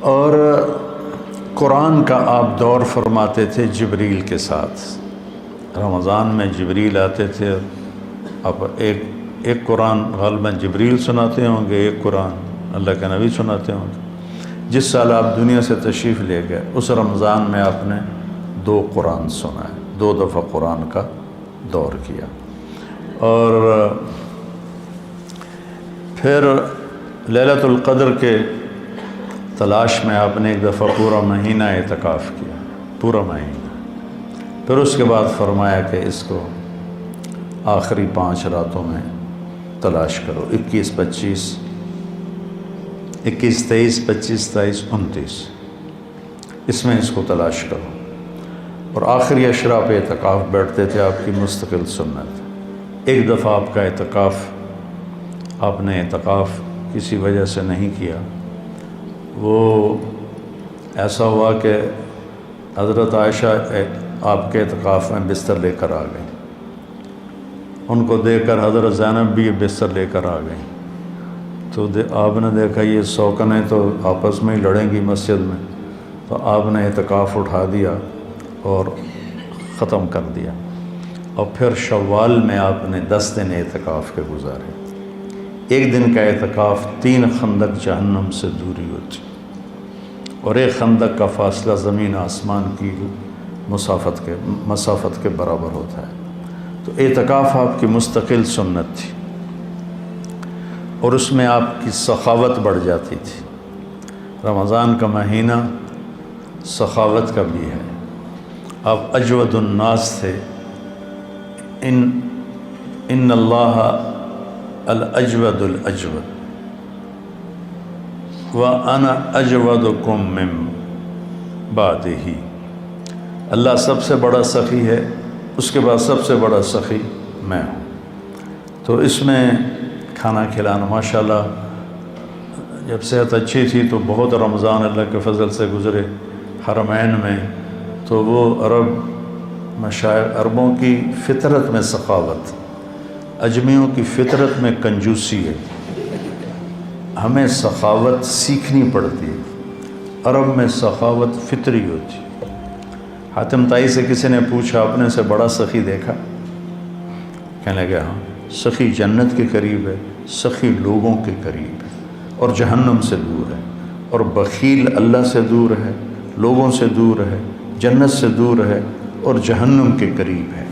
اور قرآن کا آپ دور فرماتے تھے جبریل کے ساتھ۔ رمضان میں جبریل آتے تھے، آپ ایک قرآن غالباً جبریل سناتے ہوں گے، ایک قرآن اللہ کے نبی سناتے ہوں گے۔ جس سال آپ دنیا سے تشریف لے گئے اس رمضان میں آپ نے 2 قرآن سنائے، 2 دفعہ قرآن کا دور کیا۔ اور پھر لیلۃ القدر کے تلاش میں آپ نے ایک دفعہ پورا مہینہ اعتکاف کیا، پورا مہینہ۔ پھر اس کے بعد فرمایا کہ اس کو آخری 5 راتوں میں تلاش کرو، 21، 25، 21، 23، 25، 27، 29، اس میں اس کو تلاش کرو۔ اور آخری اشراء پہ اعتکاف بیٹھتے تھے، آپ کی مستقل سنت۔ ایک دفعہ آپ کا اعتکاف، آپ نے اعتکاف کسی وجہ سے نہیں کیا، وہ ایسا ہوا کہ حضرت عائشہ آپ کے اعتکاف میں بستر لے کر آ گئیں۔ ان کو دیکھ کر حضرت زینب بھی بستر لے کر آ گئیں، تو آپ نے دیکھا یہ سوکنیں تو آپس میں ہی لڑیں گی مسجد میں، تو آپ نے اعتکاف اٹھا دیا اور ختم کر دیا۔ اور پھر شوال میں آپ نے 10 دن اعتکاف کے گزارے۔ ایک دن کا اعتکاف 3 خندق جہنم سے دوری ہوتی، اور ایک خندق کا فاصلہ زمین آسمان کی مسافت کے برابر ہوتا ہے۔ تو اعتکاف آپ کی مستقل سنت تھی، اور اس میں آپ کی سخاوت بڑھ جاتی تھی۔ رمضان کا مہینہ سخاوت کا بھی ہے۔ آپ اجود الناس تھے، ان اللہ الاجود الاجود وَأَنَا أَجْوَدُكُم مِّن بَعْدِهِ۔ اللہ سب سے بڑا سخی ہے، اس کے بعد سب سے بڑا سخی میں ہوں۔ تو اس میں کھانا کھلانا ماشاءاللہ، جب صحت اچھی تھی تو بہت رمضان اللہ کے فضل سے گزرے حرمین میں، تو وہ عربوں کی فطرت میں سخاوت، اجمیوں کی فطرت میں کنجوسی ہے، ہمیں سخاوت سیکھنی پڑتی ہے۔ عرب میں سخاوت فطری ہوتی ہے۔ حاتم طائی سے کسی نے پوچھا اپنے سے بڑا سخی دیکھا؟ کہنے لگے ہاں، سخی جنت کے قریب ہے، سخی لوگوں کے قریب ہے، اور جہنم سے دور ہے، اور بخیل اللہ سے دور ہے، لوگوں سے دور ہے، جنت سے دور ہے، اور جہنم کے قریب ہے۔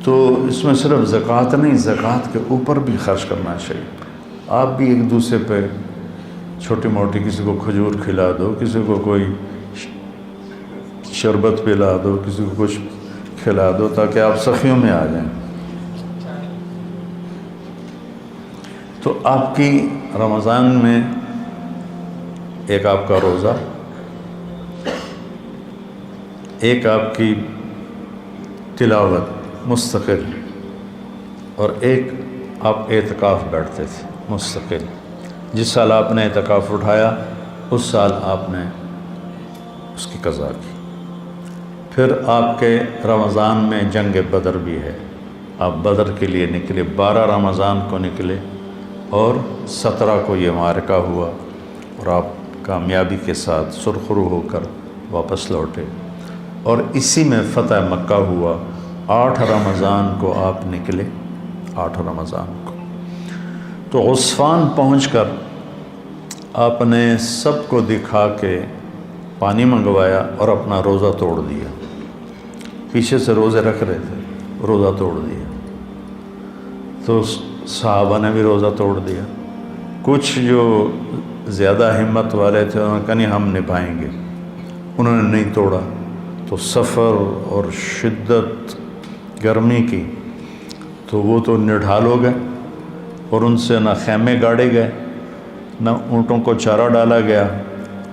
تو اس میں صرف زکوٰۃ نہیں، زکوٰۃ کے اوپر بھی خرچ کرنا چاہیے۔ آپ بھی ایک دوسرے پہ چھوٹی موٹی، کسی کو کھجور کھلا دو، کسی کو کوئی شربت پلا دو، کسی کو کچھ کھلا دو، تاکہ آپ سخیوں میں آ جائیں۔ تو آپ کی رمضان میں ایک آپ کا روزہ، ایک آپ کی تلاوت مستقل، اور ایک آپ اعتکاف بیٹھتے تھے مستقل۔ جس سال آپ نے اعتکاف اٹھایا اس سال آپ نے اس کی قضا کی۔ پھر آپ کے رمضان میں جنگ بدر بھی ہے، آپ بدر کے لیے نکلے، 12 رمضان کو نکلے، اور 17 کو یہ معرکہ ہوا، اور آپ کامیابی کے ساتھ سرخرو ہو کر واپس لوٹے، اور اسی میں فتح مکہ ہوا۔ 8 رمضان کو آپ نکلے، 8 رمضان کو۔ تو عصفان پہنچ کر آپ نے سب کو دکھا کے پانی منگوایا اور اپنا روزہ توڑ دیا۔ پیچھے سے روزے رکھ رہے تھے، روزہ توڑ دیا۔ تو صحابہ نے بھی روزہ توڑ دیا۔ کچھ جو زیادہ ہمت والے تھے انہوں نے کہا نہیں ہم نبھائیں گے، انہوں نے نہیں توڑا۔ تو سفر اور شدت گرمی کی، تو وہ تو نڈھال ہو گئے، اور ان سے نہ خیمے گاڑے گئے، نہ اونٹوں کو چارہ ڈالا گیا،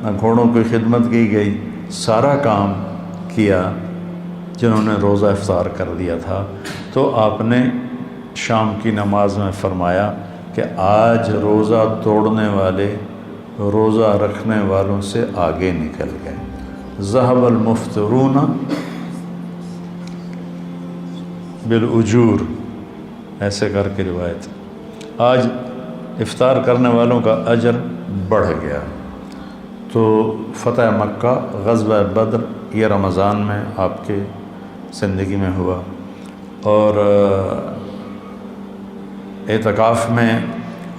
نہ گھوڑوں کی خدمت کی گئی۔ سارا کام کیا جنہوں نے روزہ افطار کر دیا تھا۔ تو آپ نے شام کی نماز میں فرمایا کہ آج روزہ توڑنے والے روزہ رکھنے والوں سے آگے نکل گئے۔ ذہب المفطرون بالاجور، ایسے کر کے روایت، آج افطار کرنے والوں کا اجر بڑھ گیا۔ تو فتح مکہ، غزوہ بدر یہ رمضان میں آپ کے زندگی میں ہوا، اور اعتکاف میں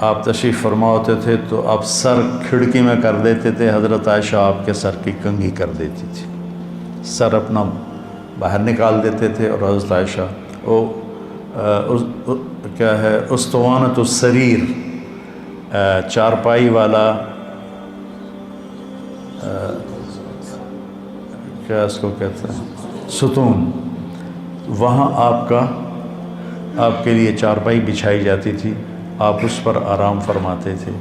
آپ تشریف فرما ہوتے تھے تو آپ سر کھڑکی میں کر دیتے تھے، حضرت عائشہ آپ کے سر کی کنگھی کر دیتی تھی، سر اپنا باہر نکال دیتے تھے، اور حضرت عائشہ کیا ہے اسطوانۃ السریر، چارپائی والا، کیا اس کو کہتے ہیں، ستون، وہاں آپ کے لیے چارپائی بچھائی جاتی تھی، آپ اس پر آرام فرماتے تھے،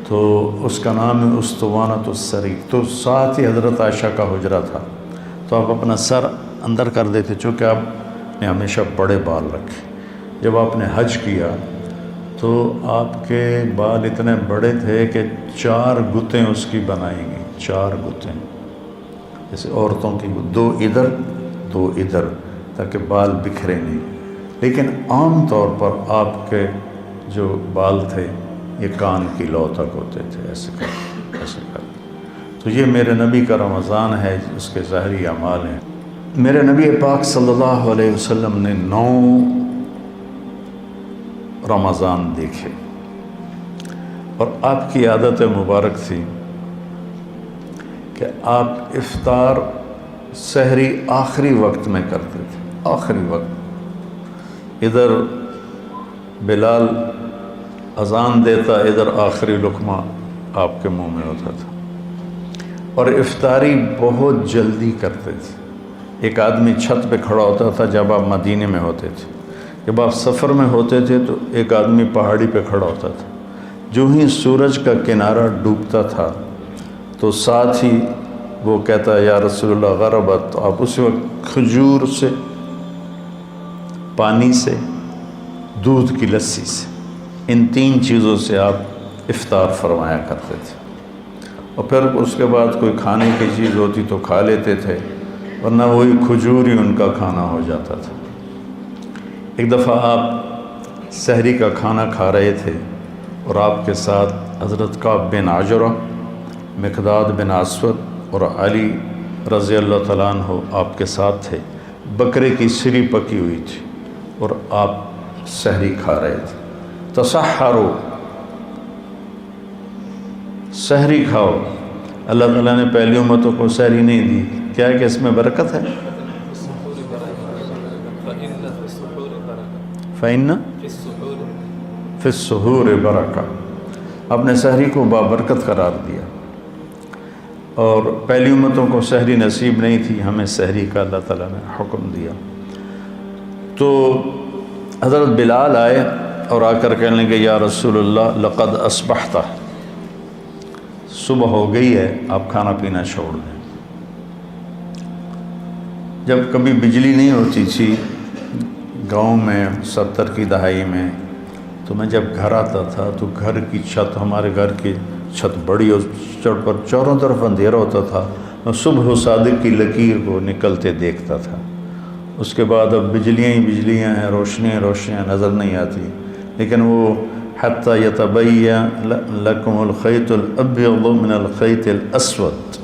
تو اس کا نام ہے اسطوانۃ السریر۔ تو ساتھ ہی حضرت عائشہ کا حجرہ تھا، تو آپ اپنا سر اندر کر دیتے، چونکہ آپ نے ہمیشہ بڑے بال رکھے۔ جب آپ نے حج کیا تو آپ کے بال اتنے بڑے تھے کہ 4 گتیں اس کی بنائی گئیں، 4 گتیں، جیسے عورتوں کی 2 ادھر 2 ادھر، تاکہ بال بکھرے نہیں۔ لیکن عام طور پر آپ کے جو بال تھے یہ کان کی لو تک ہوتے تھے، ایسے کر۔ تو یہ میرے نبی کا رمضان ہے، اس کے ظاہری اعمال ہیں۔ میرے نبی پاک صلی اللہ علیہ وسلم نے 9 رمضان دیکھے، اور آپ کی عادت مبارک تھی کہ آپ افطار سحری آخری وقت میں کرتے تھے، آخری وقت، ادھر بلال اذان دیتا، ادھر آخری لقمہ آپ کے منہ میں ہوتا تھا، اور افطاری بہت جلدی کرتے تھے۔ ایک آدمی چھت پہ کھڑا ہوتا تھا جب آپ مدینے میں ہوتے تھے، جب آپ سفر میں ہوتے تھے تو ایک آدمی پہاڑی پہ کھڑا ہوتا تھا، جو ہی سورج کا کنارہ ڈوبتا تھا تو ساتھ ہی وہ کہتا یا رسول اللہ غربت، تو آپ اس وقت کھجور سے، پانی سے، دودھ کی لسی سے، ان 3 چیزوں سے آپ افطار فرمایا کرتے تھے، اور پھر اس کے بعد کوئی کھانے کی چیز ہوتی تو کھا لیتے تھے، ورنہ وہی کھجور ہی ان کا کھانا ہو جاتا تھا۔ ایک دفعہ آپ سحری کا کھانا کھا رہے تھے، اور آپ کے ساتھ حضرت کعب بن عجرہ، مقداد بن اسود اور علی رضی اللہ تعالیٰ عنہ آپ کے ساتھ تھے۔ بکرے کی سری پکی ہوئی تھی اور آپ سحری کھا رہے تھے۔ تسحروا، سحری کھاؤ۔ اللہ تعالیٰ نے پہلی امتوں کو سحری نہیں دی، کیا ہے کہ اس میں برکت ہے؟ فَإِنَّ فِي السُّحُورِ بَرَكَةٌ، آپ نے سحری کو بابرکت قرار دیا، اور پہلی امتوں کو سحری نصیب نہیں تھی، ہمیں سحری کا اللہ تعالیٰ نے حکم دیا۔ تو حضرت بلال آئے اور آ کر کہنے لگے یا رسول اللہ لقد اصبحت، صبح ہو گئی ہے، آپ کھانا پینا چھوڑ دیں۔ جب کبھی بجلی نہیں ہوتی تھی گاؤں میں 70 کی دہائی میں، تو میں جب گھر آتا تھا تو گھر کی چھت، ہمارے گھر کی چھت بڑی، اور چڑھ پر چاروں طرف اندھیرا ہوتا تھا، میں صبح و صادق کی لکیر کو نکلتے دیکھتا تھا۔ اس کے بعد اب بجلیاں ہی بجلیاں ہیں، روشنیاں نظر نہیں آتی، لیکن وہ حتی یتبین لکم الخیط الابیض من الخیط الاسود،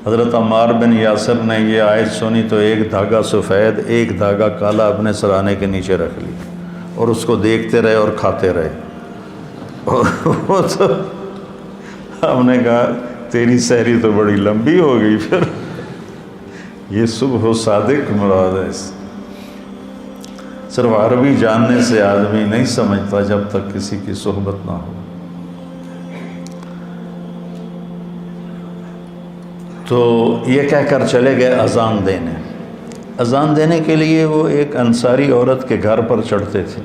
حضرت عمار بن یاسر نے یہ آیت سنی تو ایک دھاگا سفید، ایک دھاگا کالا اپنے سرانے کے نیچے رکھ لی، اور اس کو دیکھتے رہے اور کھاتے رہے۔ اور وہ تو ہم نے کہا تیری سحری تو بڑی لمبی ہو گئی، پھر یہ صبح و صادق مراد ہے۔ صرف عربی جاننے سے آدمی نہیں سمجھتا جب تک کسی کی صحبت نہ ہو۔ تو یہ کہہ کر چلے گئے اذان دینے کے لیے۔ وہ ایک انصاری عورت کے گھر پر چڑھتے تھے،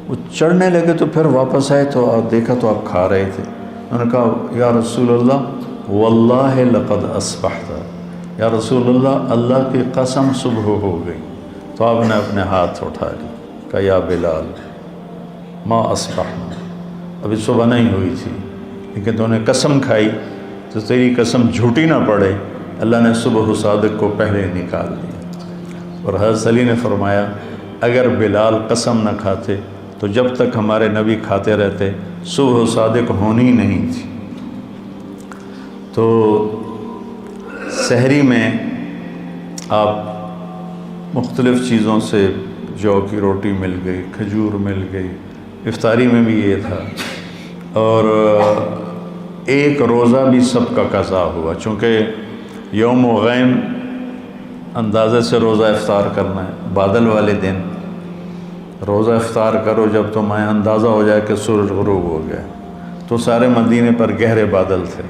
وہ چڑھنے لگے تو پھر واپس آئے تو دیکھا تو آپ کھا رہے تھے۔ انہوں نے کہا یا رسول اللہ واللہ لقد اصبحت، یا رسول اللہ اللہ کی قسم صبح ہو گئی۔ تو آپ نے اپنے ہاتھ اٹھا لی، کہا یا بلال ما اصبحنا، ابھی صبح نہیں ہوئی تھی، لیکن تو نے قسم کھائی تو تیری قسم جھوٹی نہ پڑے، اللہ نے صبح و صادق کو پہلے نکال دیا۔ اور حضرت علی نے فرمایا اگر بلال قسم نہ کھاتے تو جب تک ہمارے نبی کھاتے رہتے صبح و صادق ہونی نہیں تھی۔ تو سحری میں آپ مختلف چیزوں سے جو کی روٹی مل گئی، کھجور مل گئی، افطاری میں بھی یہ تھا، اور ایک روزہ بھی سب کا قضا ہوا، چونکہ یوم غیم اندازے سے روزہ افطار کرنا ہے، بادل والے دن روزہ افطار کرو جب تمہیں اندازہ ہو جائے کہ سورج غروب ہو گیا۔ تو سارے مدینے پر گہرے بادل تھے،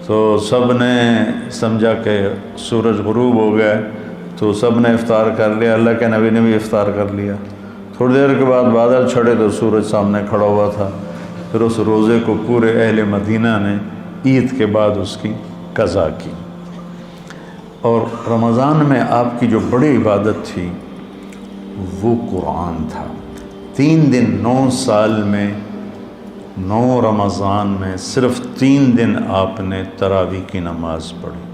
تو سب نے سمجھا کہ سورج غروب ہو گیا، تو سب نے افطار کر لیا، اللہ کے نبی نے بھی افطار کر لیا۔ تھوڑی دیر کے بعد بادل چھڑے تو سورج سامنے کھڑا ہوا تھا، پھر اس روزے کو پورے اہل مدینہ نے عید کے بعد اس کی قضا کی۔ اور رمضان میں آپ کی جو بڑی عبادت تھی وہ قرآن تھا۔ 3 دن 9 سال میں 9 رمضان میں صرف 3 دن آپ نے تراویح کی نماز پڑھی۔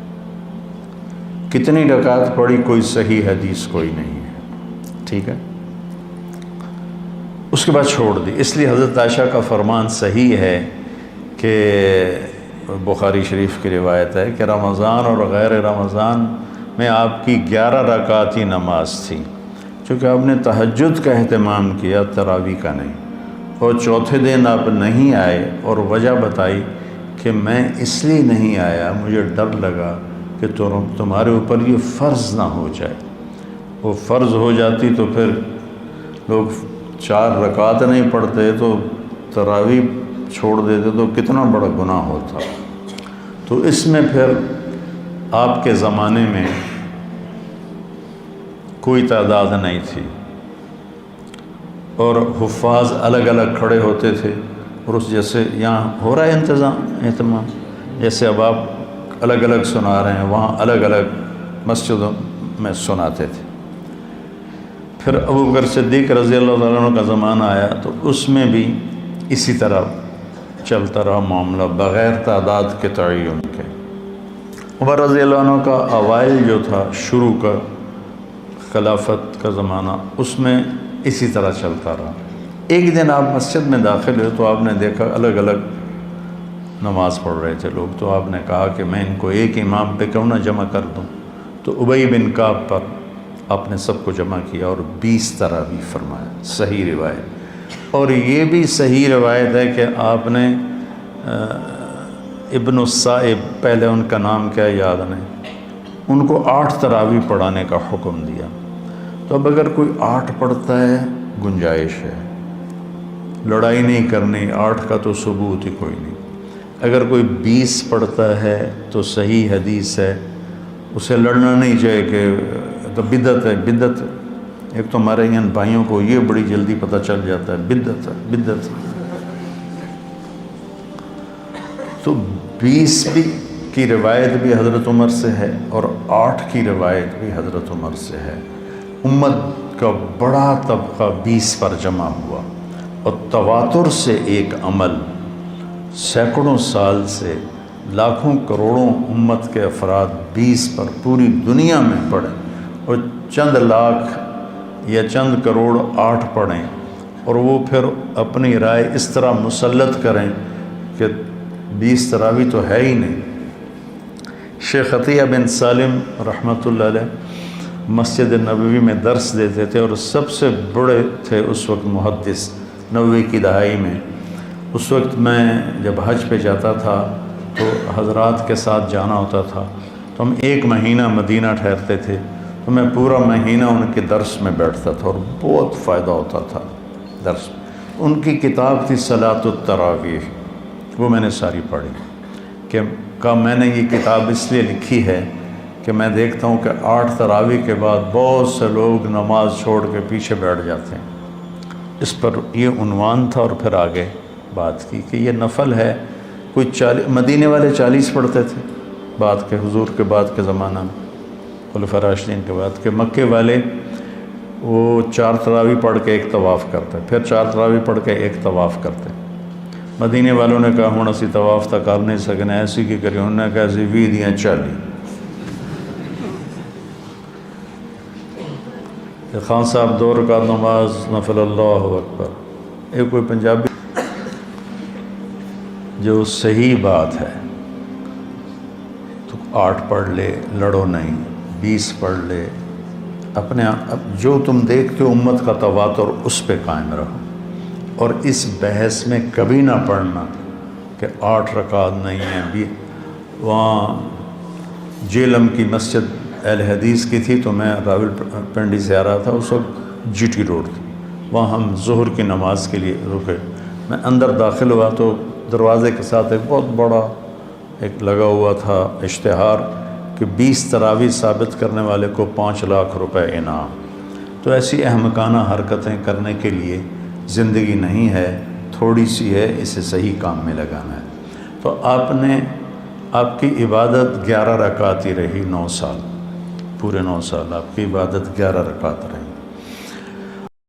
کتنی رکعت پڑھی کوئی صحیح حدیث کوئی نہیں ہے، ٹھیک ہے، اس کے بعد چھوڑ دی۔ اس لیے حضرت عائشہ کا فرمان صحیح ہے کہ بخاری شریف کی روایت ہے کہ رمضان اور غیر رمضان میں آپ کی 11 رکعتی نماز تھی، چونکہ آپ نے تہجد کا اہتمام کیا، تراویح کا نہیں۔ اور چوتھے دن آپ نہیں آئے اور وجہ بتائی کہ میں اس لیے نہیں آیا، مجھے ڈر لگا کہ تمہارے اوپر یہ فرض نہ ہو جائے، وہ فرض ہو جاتی تو پھر لوگ 4 رکعت نہیں پڑھتے تو تراویح چھوڑ دیتے تو کتنا بڑا گناہ ہوتا۔ تو اس میں پھر آپ کے زمانے میں کوئی تعداد نہیں تھی، اور حفاظ الگ الگ کھڑے ہوتے تھے، اور اس جیسے یہاں ہو رہا ہے اہتمام، جیسے اب آپ الگ الگ سنا رہے ہیں، وہاں الگ الگ مسجدوں میں سناتے تھے۔ پھر ابوبکر صدیق رضی اللہ عنہ کا زمانہ آیا تو اس میں بھی اسی طرح چلتا رہا معاملہ بغیر تعداد کے تعین کے۔ عمر رضی اللہ عنہ کا اوائل جو تھا، شروع کا خلافت کا زمانہ، اس میں اسی طرح چلتا رہا۔ ایک دن آپ مسجد میں داخل ہوئے تو آپ نے دیکھا الگ الگ نماز پڑھ رہے تھے لوگ، تو آپ نے کہا کہ میں ان کو ایک امام پہ کیوں نہ جمع کر دوں، تو ابی بن کعب پر آپ نے سب کو جمع کیا اور 20 تراویح فرمایا، صحیح روایت۔ اور یہ بھی صحیح روایت ہے کہ آپ نے ابن الصائب، پہلے ان کا نام کیا یاد نہیں، ان کو 8 تراویح پڑھانے کا حکم دیا۔ تو اب اگر کوئی 8 پڑھتا ہے گنجائش ہے، لڑائی نہیں کرنی، 8 کا تو ثبوت ہی کوئی نہیں۔ اگر کوئی 20 پڑھتا ہے تو صحیح حدیث ہے، اسے لڑنا نہیں چاہیے کہ تو بدعت ہے، بدعت۔ ایک تو ہمارے یہاں بھائیوں کو یہ بڑی جلدی پتہ چل جاتا ہے بدعت ہے، بدعت۔ تو 20 کی روایت بھی حضرت عمر سے ہے اور 8 کی روایت بھی حضرت عمر سے ہے۔ امت کا بڑا طبقہ 20 پر جمع ہوا، اور تواتر سے ایک عمل سینکڑوں سال سے لاکھوں کروڑوں امت کے افراد 20 پر پوری دنیا میں پڑھیں، اور چند لاکھ یا چند کروڑ 8 پڑھیں، اور وہ پھر اپنی رائے اس طرح مسلط کریں کہ 20 تراویح تو ہے ہی نہیں۔ شیخ عطیہ بن سالم رحمۃ اللہ علیہ مسجد نبوی میں درس دیتے تھے، اور سب سے بڑے تھے اس وقت محدث 90 کی دہائی میں۔ اس وقت میں جب حج پہ جاتا تھا تو حضرات کے ساتھ جانا ہوتا تھا، تو ہم 1 مہینہ مدینہ ٹھہرتے تھے، تو میں پورا مہینہ ان کے درس میں بیٹھتا تھا اور بہت فائدہ ہوتا تھا درس۔ ان کی کتاب تھی صلاۃ التراویح، وہ میں نے ساری پڑھی کہ میں نے یہ کتاب اس لیے لکھی ہے کہ میں دیکھتا ہوں کہ 8 تراویح کے بعد بہت سے لوگ نماز چھوڑ کے پیچھے بیٹھ جاتے ہیں۔ اس پر یہ عنوان تھا، اور پھر آگے بات کی کہ یہ نفل ہے۔ کوئی مدینے والے 40 پڑھتے تھے بعد کے، حضور کے بعد کے زمانہ میں، خلفاء راشدین کے بعد کے۔ مکے والے وہ 4 تراویح پڑھ کے ایک طواف کرتے، پھر 4 تراویح پڑھ کے ایک طواف کرتے۔ مدینے والوں نے کہا ہوں اسی طواف تک کر نہیں سکنے، ایسی کی کری، انہوں نے کہا ایسی 20 دیاں 40۔ خان صاحب 2 رکعت نماز نفل، اللہ اکبر۔ ایک کوئی پنجابی جو صحیح بات ہے تو 8 پڑھ لے، لڑو نہیں، 20 پڑھ لے، اپنے جو تم دیکھتے ہو امت کا تواتر اس پہ قائم رہو، اور اس بحث میں کبھی نہ پڑھنا کہ 8 رکعت نہیں ہیں۔ وہاں جیلم کی مسجد اہل حدیث کی تھی، تو میں راول پنڈی سے آ رہا تھا، اس وقت جی ٹی روڈ تھی، وہاں ہم ظہر کی نماز کے لیے رکے۔ میں اندر داخل ہوا تو دروازے کے ساتھ ایک بہت بڑا ایک لگا ہوا تھا اشتہار کہ 20 تراویح ثابت کرنے والے کو 5 لاکھ روپے انعام۔ تو ایسی احمقانہ حرکتیں کرنے کے لیے زندگی نہیں ہے، تھوڑی سی ہے، اسے صحیح کام میں لگانا ہے۔ تو آپ کی عبادت 11 رکعت ہی رہی 9 سال، پورے 9 سال آپ کی عبادت 11 رکعت رہی۔